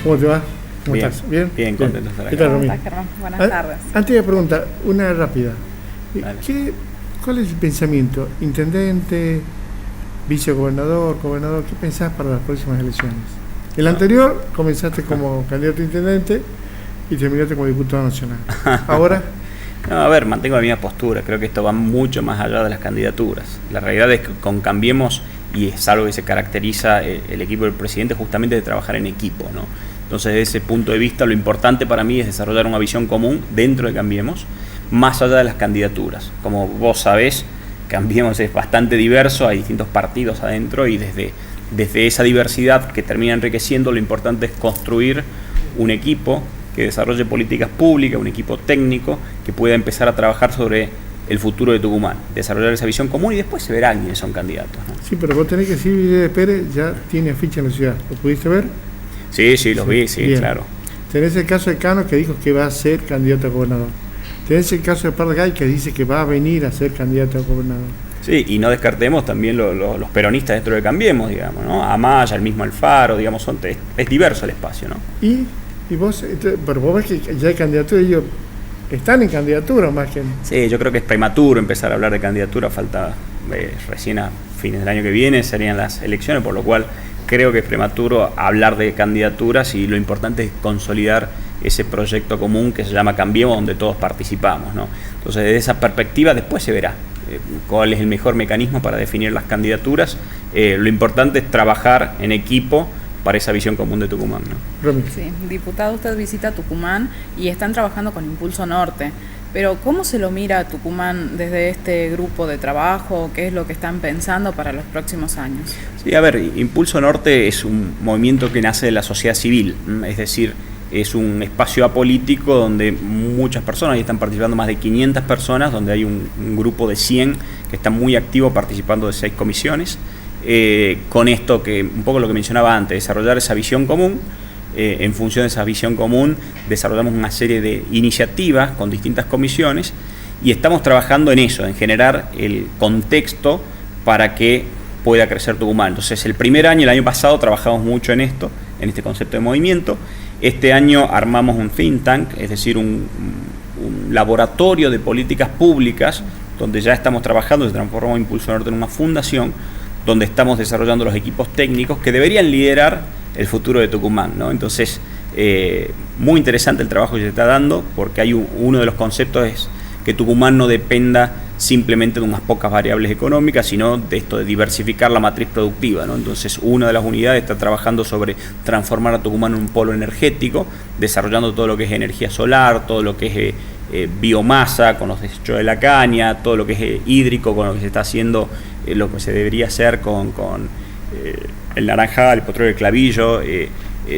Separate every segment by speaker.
Speaker 1: ¿Cómo te va? ¿Cómo
Speaker 2: Bien,
Speaker 1: estás? ¿Bien?
Speaker 2: Bien, contento de estar
Speaker 1: ¿Qué
Speaker 2: acá.
Speaker 1: tal, Romín?
Speaker 3: ¿Cómo estás, Germán? Buenas tardes.
Speaker 1: Antes de preguntar, una rápida.
Speaker 2: Dale.
Speaker 1: ¿Cuál es el pensamiento? ¿Intendente, vicegobernador, gobernador? ¿Qué pensás para las próximas elecciones? El anterior comenzaste como candidato a intendente y terminaste como diputado nacional. Ahora,
Speaker 2: No, a ver, mantengo la misma postura. Creo que esto va mucho más allá de las candidaturas. La realidad es que con Cambiemos, y es algo que se caracteriza el equipo del presidente, justamente de trabajar en equipo, ¿no? Entonces, desde ese punto de vista, lo importante para mí es desarrollar una visión común dentro de Cambiemos, más allá de las candidaturas. Como vos sabés, Cambiemos es bastante diverso, hay distintos partidos adentro, y desde esa diversidad que termina enriqueciendo, lo importante es construir un equipo que desarrolle políticas públicas, un equipo técnico que pueda empezar a trabajar sobre el futuro de Tucumán, desarrollar esa visión común, y después se verá quiénes son candidatos, ¿no?
Speaker 1: sí, pero vos tenés que decir, Vilés Pérez ya tiene ficha en la ciudad. ¿Lo pudiste ver?
Speaker 2: Sí, los vi, sí,
Speaker 1: Bien.
Speaker 2: claro.
Speaker 1: Tenés el caso de Cano, que dijo que va a ser candidato a gobernador. Tenés el caso de Pardgay, que dice que va a venir a ser candidato a gobernador.
Speaker 2: Sí, y no descartemos también los peronistas dentro de Cambiemos, digamos, ¿no? Amaya, el mismo Alfaro, digamos, es diverso el espacio, ¿no?
Speaker 1: Y vos, pero vos ves que ya hay candidatura, ellos están en candidatura más que...
Speaker 2: Sí, yo creo que es prematuro empezar a hablar de candidatura, falta recién a fines del año que viene serían las elecciones, por lo cual creo que es prematuro hablar de candidaturas, y lo importante es consolidar ese proyecto común que se llama Cambiemos, donde todos participamos, ¿no? Entonces, desde esa perspectiva después se verá cuál es el mejor mecanismo para definir las candidaturas. Lo importante es trabajar en equipo para esa visión común de Tucumán, ¿no?
Speaker 1: Romy.
Speaker 3: Sí, diputado, usted visita Tucumán y están trabajando con Impulso Norte. Pero ¿cómo se lo mira a Tucumán desde este grupo de trabajo? ¿Qué es lo que están pensando para los próximos años?
Speaker 2: Sí, a ver, Impulso Norte es un movimiento que nace de la sociedad civil, es decir, es un espacio apolítico donde muchas personas, y están participando más de 500 personas, donde hay un grupo de 100 que está muy activo participando de 6 comisiones. Con esto, que un poco lo que mencionaba antes, desarrollar esa visión común. En función de esa visión común desarrollamos una serie de iniciativas con distintas comisiones, y estamos trabajando en eso, en generar el contexto para que pueda crecer Tucumán. Entonces, el año pasado trabajamos mucho en esto, en este concepto de movimiento. Este año armamos un think tank, es decir, un laboratorio de políticas públicas, donde ya estamos trabajando, se transformó Impulso Norte en una fundación, donde estamos desarrollando los equipos técnicos que deberían liderar el futuro de Tucumán, ¿no? Entonces, muy interesante el trabajo que se está dando, porque hay uno de los conceptos es que Tucumán no dependa simplemente de unas pocas variables económicas, sino de esto de diversificar la matriz productiva, ¿no? Entonces, una de las unidades está trabajando sobre transformar a Tucumán en un polo energético, desarrollando todo lo que es energía solar, todo lo que es biomasa con los desechos de la caña, todo lo que es hídrico con lo que se está haciendo, lo que se debería hacer con el naranjal, el potrero del Clavillo,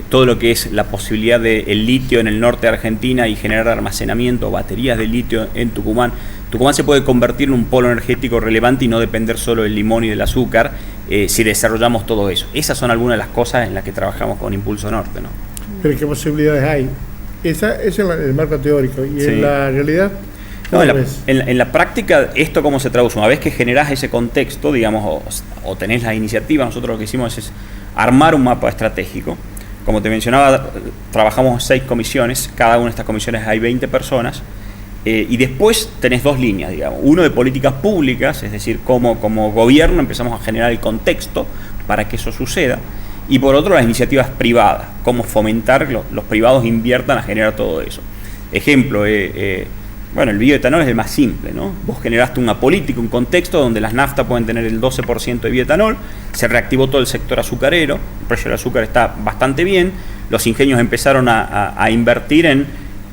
Speaker 2: todo lo que es la posibilidad del litio en el norte de Argentina y generar almacenamiento, baterías de litio en Tucumán. Tucumán se puede convertir en un polo energético relevante y no depender solo del limón y del azúcar, si desarrollamos todo eso. Esas son algunas de las cosas en las que trabajamos con Impulso Norte, ¿no?
Speaker 1: Pero ¿qué posibilidades hay? Eso es el marco teórico, y
Speaker 2: Sí.
Speaker 1: en la realidad...
Speaker 2: No,
Speaker 1: ¿cómo ves?
Speaker 2: en la práctica, ¿esto cómo se traduce? Una vez que generás ese contexto, digamos, o tenés la iniciativa, nosotros lo que hicimos es armar un mapa estratégico. Como te mencionaba, trabajamos 6 comisiones, cada una de estas comisiones hay 20 personas, y después tenés 2 líneas, digamos. Uno de políticas públicas, es decir, cómo como gobierno empezamos a generar el contexto para que eso suceda, y por otro las iniciativas privadas, cómo fomentar que los privados inviertan a generar todo eso. Ejemplo, bueno, el bioetanol es el más simple, ¿no? Vos generaste una política, un contexto donde las naftas pueden tener el 12% de bioetanol, se reactivó todo el sector azucarero, el precio del azúcar está bastante bien, los ingenios empezaron a invertir en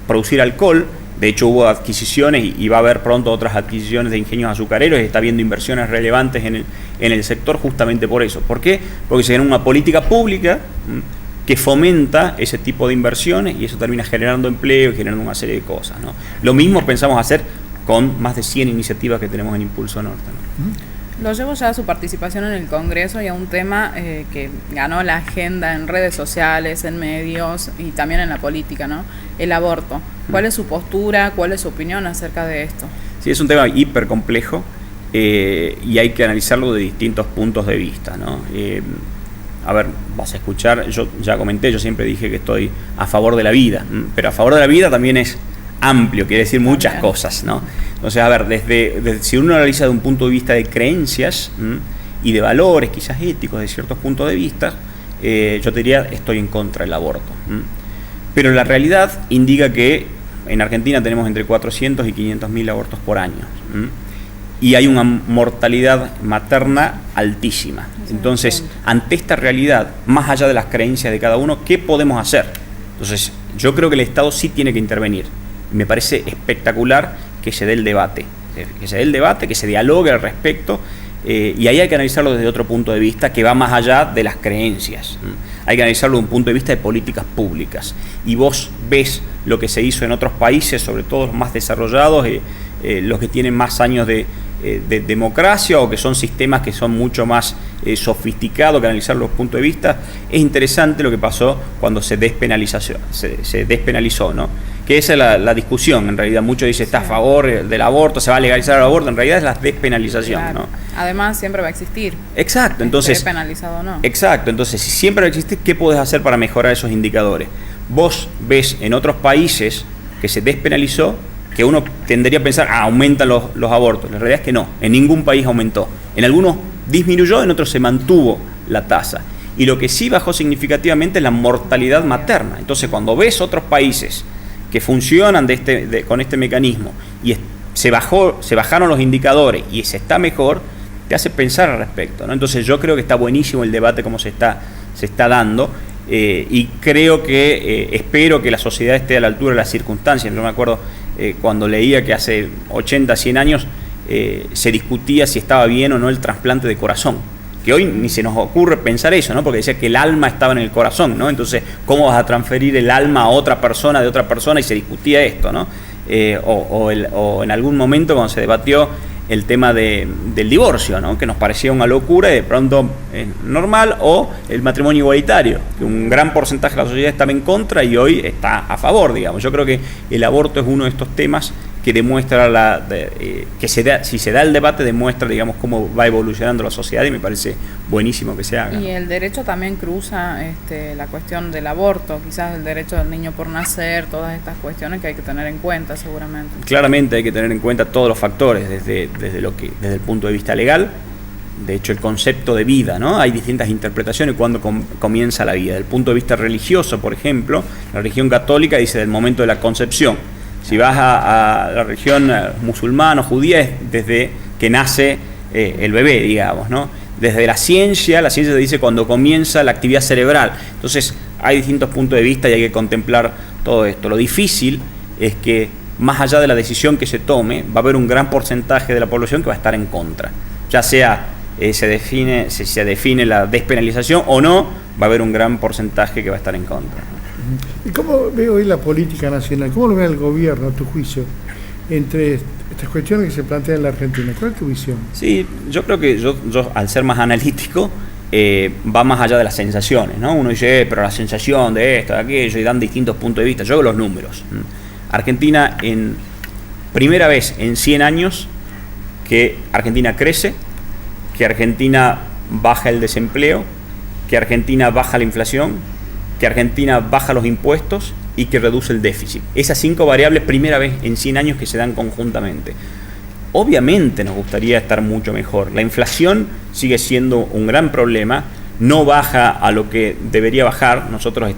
Speaker 2: producir alcohol, de hecho hubo adquisiciones y va a haber pronto otras adquisiciones de ingenios azucareros, y está habiendo inversiones relevantes en el sector justamente por eso. ¿Por qué? Porque se genera una política pública que fomenta ese tipo de inversiones, y eso termina generando empleo y generando una serie de cosas, ¿no? Lo mismo pensamos hacer con más de 100 iniciativas que tenemos en Impulso Norte, ¿no?
Speaker 3: Lo llevo ya a su participación en el Congreso y a un tema que ganó la agenda en redes sociales, en medios y también en la política, ¿no? El aborto. ¿Cuál es su postura? ¿Cuál es su opinión acerca de esto?
Speaker 2: Sí, es un tema hiper complejo. y hay que analizarlo de distintos puntos de vista, ¿no? A ver, vas a escuchar, yo ya comenté, yo siempre dije que estoy a favor de la vida, pero a favor de la vida también es amplio, quiere decir muchas cosas, ¿no? Entonces, a ver, si uno analiza de un punto de vista de creencias y de valores, quizás éticos, de ciertos puntos de vista, yo te diría, estoy en contra del aborto. Pero la realidad indica que en Argentina tenemos entre 400 y 500.000 abortos por año. Y hay una mortalidad materna altísima. Entonces, ante esta realidad, más allá de las creencias de cada uno, ¿qué podemos hacer? Entonces, yo creo que el Estado sí tiene que intervenir. Me parece espectacular que se dé el debate, que se dialogue al respecto, y ahí hay que analizarlo desde otro punto de vista que va más allá de las creencias. Hay que analizarlo desde un punto de vista de políticas públicas. Y vos ves lo que se hizo en otros países, sobre todo los más desarrollados, los que tienen más años de democracia o que son sistemas que son mucho más sofisticados que analizar los puntos de vista. Es interesante lo que pasó cuando se despenalizó, ¿no? Que esa es la discusión, en realidad. Muchos dicen está a favor del aborto, se va a legalizar el aborto, en realidad es la despenalización, claro, ¿no?
Speaker 3: Además siempre va a existir.
Speaker 2: Exacto, entonces.
Speaker 3: Esté penalizado o no.
Speaker 2: Exacto, entonces si siempre va a existir, ¿qué podés hacer para mejorar esos indicadores? Vos ves en otros países que se despenalizó, que uno tendería a pensar, aumentan los abortos. La realidad es que no, en ningún país aumentó. En algunos disminuyó, en otros se mantuvo la tasa. Y lo que sí bajó significativamente es la mortalidad materna. Entonces, cuando ves otros países que funcionan con este mecanismo y se bajaron los indicadores y se está mejor, te hace pensar al respecto, ¿no? Entonces, yo creo que está buenísimo el debate como se está dando. Y creo que, espero que la sociedad esté a la altura de las circunstancias. Yo me acuerdo cuando leía que hace 80, 100 años se discutía si estaba bien o no el trasplante de corazón, que hoy ni se nos ocurre pensar eso, ¿no? Porque decía que el alma estaba en el corazón, ¿no? Entonces, ¿cómo vas a transferir el alma a otra persona de otra persona? Y se discutía esto, ¿no? O en algún momento cuando se debatió el tema del divorcio, ¿no? Que nos parecía una locura y de pronto normal, o el matrimonio igualitario, que un gran porcentaje de la sociedad estaba en contra y hoy está a favor, digamos. Yo creo que el aborto es uno de estos temas que demuestra si se da el debate, demuestra, digamos, cómo va evolucionando la sociedad, y me parece buenísimo que se haga.
Speaker 3: Y el derecho también cruza la cuestión del aborto, quizás el derecho del niño por nacer, todas estas cuestiones que hay que tener en cuenta seguramente.
Speaker 2: Claramente hay que tener en cuenta todos los factores, desde el punto de vista legal. De hecho, el concepto de vida, ¿no? Hay distintas interpretaciones cuando comienza la vida. Desde el punto de vista religioso, por ejemplo, la religión católica dice del momento de la concepción. Si vas a la religión musulmana o judía, es desde que nace el bebé, digamos, ¿no? Desde la ciencia te dice cuando comienza la actividad cerebral. Entonces, hay distintos puntos de vista y hay que contemplar todo esto. Lo difícil es que, más allá de la decisión que se tome, va a haber un gran porcentaje de la población que va a estar en contra. Ya sea se define la despenalización o no, va a haber un gran porcentaje que va a estar en contra.
Speaker 1: ¿Y cómo ve hoy la política nacional? ¿Cómo lo ve el gobierno, a tu juicio, entre estas cuestiones que se plantean en la Argentina? ¿Cuál es tu visión?
Speaker 2: Sí, yo creo que yo al ser más analítico, va más allá de las sensaciones, ¿no? Uno dice, pero la sensación de esto, de aquello, y dan distintos puntos de vista. Yo veo los números. Argentina, primera vez en 100 años, que Argentina crece, que Argentina baja el desempleo, que Argentina baja la inflación, que Argentina baja los impuestos y que reduce el déficit. Esas 5 variables, primera vez en 100 años que se dan conjuntamente. Obviamente nos gustaría estar mucho mejor. La inflación sigue siendo un gran problema, no baja a lo que debería bajar. Nosotros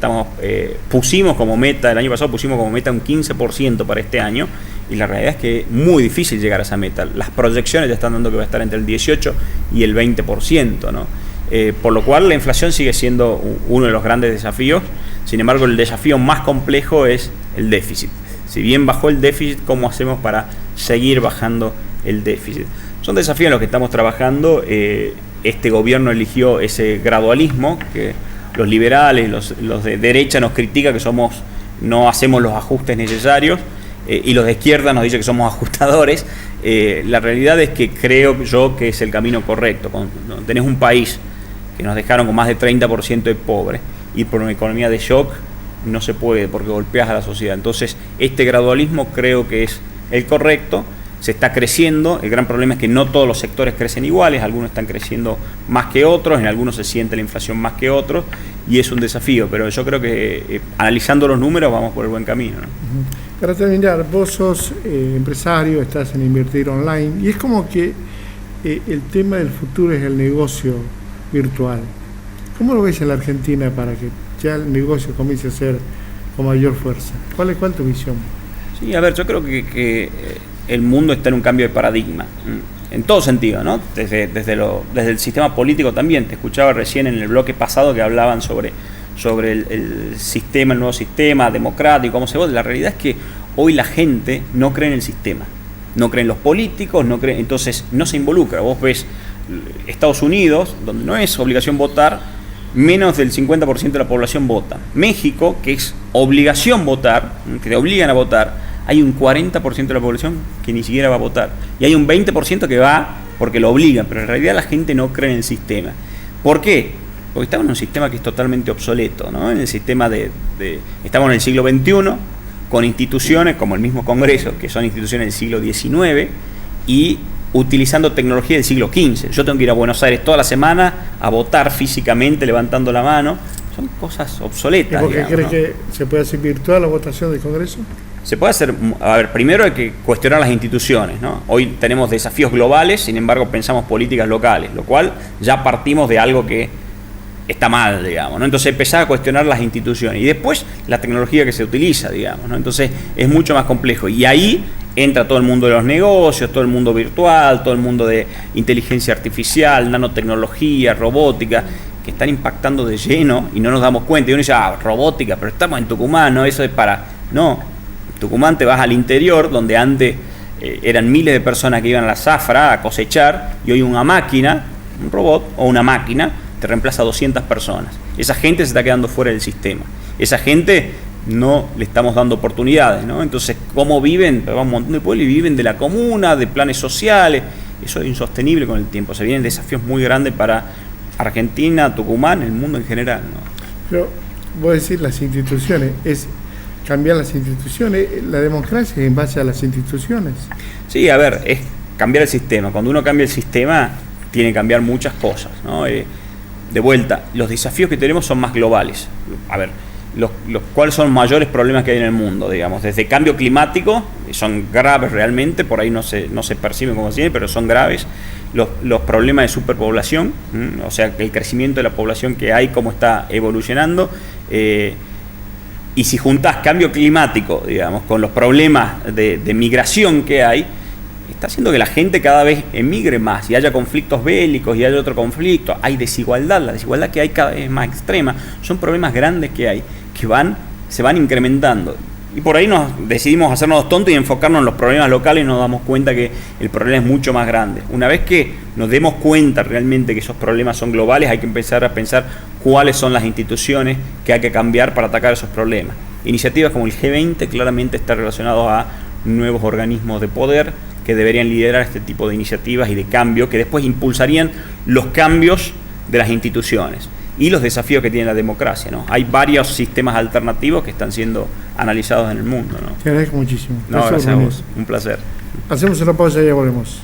Speaker 2: pusimos como meta, el año pasado pusimos como meta un 15% para este año, y la realidad es que es muy difícil llegar a esa meta. Las proyecciones ya están dando que va a estar entre el 18 y el 20%, ¿no? Por lo cual la inflación sigue siendo uno de los grandes desafíos. Sin embargo, el desafío más complejo es el déficit. Si bien bajó el déficit, ¿cómo hacemos para seguir bajando el déficit? Son desafíos en los que estamos trabajando. Este gobierno eligió ese gradualismo que los liberales, los de derecha nos critican que no hacemos los ajustes necesarios, y los de izquierda nos dicen que somos ajustadores. La realidad es que creo yo que es el camino correcto. Cuando tenés un país que nos dejaron con más de 30% de pobres y por una economía de shock, no se puede, porque golpeas a la sociedad. Entonces, este gradualismo creo que es el correcto. se está creciendo. El gran problema es que no todos los sectores crecen iguales, algunos están creciendo más que otros, en algunos se siente la inflación más que otros, y es un desafío, pero yo creo que analizando los números vamos por el buen camino, ¿no?
Speaker 1: Para terminar, vos sos empresario, estás en Invertir Online, y es como que el tema del futuro es el negocio virtual. ¿Cómo lo ves en la Argentina para que ya el negocio comience a ser con mayor fuerza? ¿Cuál es tu visión?
Speaker 2: Sí, a ver, yo creo que el mundo está en un cambio de paradigma, en todo sentido, ¿no? Desde el sistema político también. Te escuchaba recién en el bloque pasado que hablaban sobre el sistema, el nuevo sistema democrático, cómo se vota. La realidad es que hoy la gente no cree en el sistema, no cree en los políticos, no cree, entonces no se involucra. Vos ves Estados Unidos, donde no es obligación votar, menos del 50% de la población vota. México, que es obligación votar, que te obligan a votar, hay un 40% de la población que ni siquiera va a votar. Y hay un 20% que va porque lo obligan, pero en realidad la gente no cree en el sistema. ¿Por qué? Porque estamos en un sistema que es totalmente obsoleto, ¿no? En el sistema estamos en el siglo XXI, con instituciones como el mismo Congreso, que son instituciones del siglo XIX, y utilizando tecnología del siglo XV. Yo tengo que ir a Buenos Aires toda la semana a votar físicamente, levantando la mano. Son cosas obsoletas.
Speaker 1: ¿Y por qué crees
Speaker 2: ¿no?
Speaker 1: que se puede hacer virtual la votación del Congreso?
Speaker 2: Se puede hacer, a ver, primero hay que cuestionar las instituciones, ¿no? Hoy tenemos desafíos globales, sin embargo pensamos políticas locales, lo cual ya partimos de algo que está mal, digamos, ¿no? Entonces empezar a cuestionar las instituciones y después la tecnología que se utiliza, digamos, ¿no? Entonces es mucho más complejo y ahí entra todo el mundo de los negocios, todo el mundo virtual, todo el mundo de inteligencia artificial, nanotecnología, robótica, que están impactando de lleno y no nos damos cuenta. Y uno dice, robótica, pero estamos en Tucumán, ¿no? Eso es para... No, en Tucumán te vas al interior, donde antes eran miles de personas que iban a la zafra a cosechar, y hoy una máquina, un robot o una máquina, te reemplaza a 200 personas. Esa gente se está quedando fuera del sistema. Esa gente no le estamos dando oportunidades, ¿no? Entonces, ¿cómo viven? Van un montón de pueblos y viven de la comuna, de planes sociales. Eso es insostenible con el tiempo. Se vienen desafíos muy grandes para Argentina, Tucumán, el mundo en general, ¿no?
Speaker 1: Pero vos decís las instituciones, es cambiar las instituciones, la democracia es en base a las instituciones.
Speaker 2: Sí, a ver, es cambiar el sistema. Cuando uno cambia el sistema, tiene que cambiar muchas cosas, ¿no? De vuelta, los desafíos que tenemos son más globales. A ver, ¿cuáles son los mayores problemas que hay en el mundo? Digamos, desde cambio climático, son graves realmente, por ahí no se perciben como así, pero son graves. Los problemas de superpoblación, o sea, el crecimiento de la población que hay, cómo está evolucionando. Y si juntás cambio climático, digamos, con los problemas de migración que hay, está haciendo que la gente cada vez emigre más y haya conflictos bélicos y haya otro conflicto. Hay desigualdad, la desigualdad que hay cada vez es más extrema. Son problemas grandes que hay, que se van incrementando. Y por ahí decidimos hacernos tontos y enfocarnos en los problemas locales y nos damos cuenta que el problema es mucho más grande. Una vez que nos demos cuenta realmente que esos problemas son globales, hay que empezar a pensar cuáles son las instituciones que hay que cambiar para atacar esos problemas. Iniciativas como el G20 claramente están relacionadas a nuevos organismos de poder que deberían liderar este tipo de iniciativas y de cambio que después impulsarían los cambios de las instituciones y los desafíos que tiene la democracia, ¿no? Hay varios sistemas alternativos que están siendo analizados en el mundo, ¿no?
Speaker 1: Te agradezco muchísimo.
Speaker 2: No, gracias a vos. Un placer.
Speaker 1: Hacemos una pausa y ya volvemos.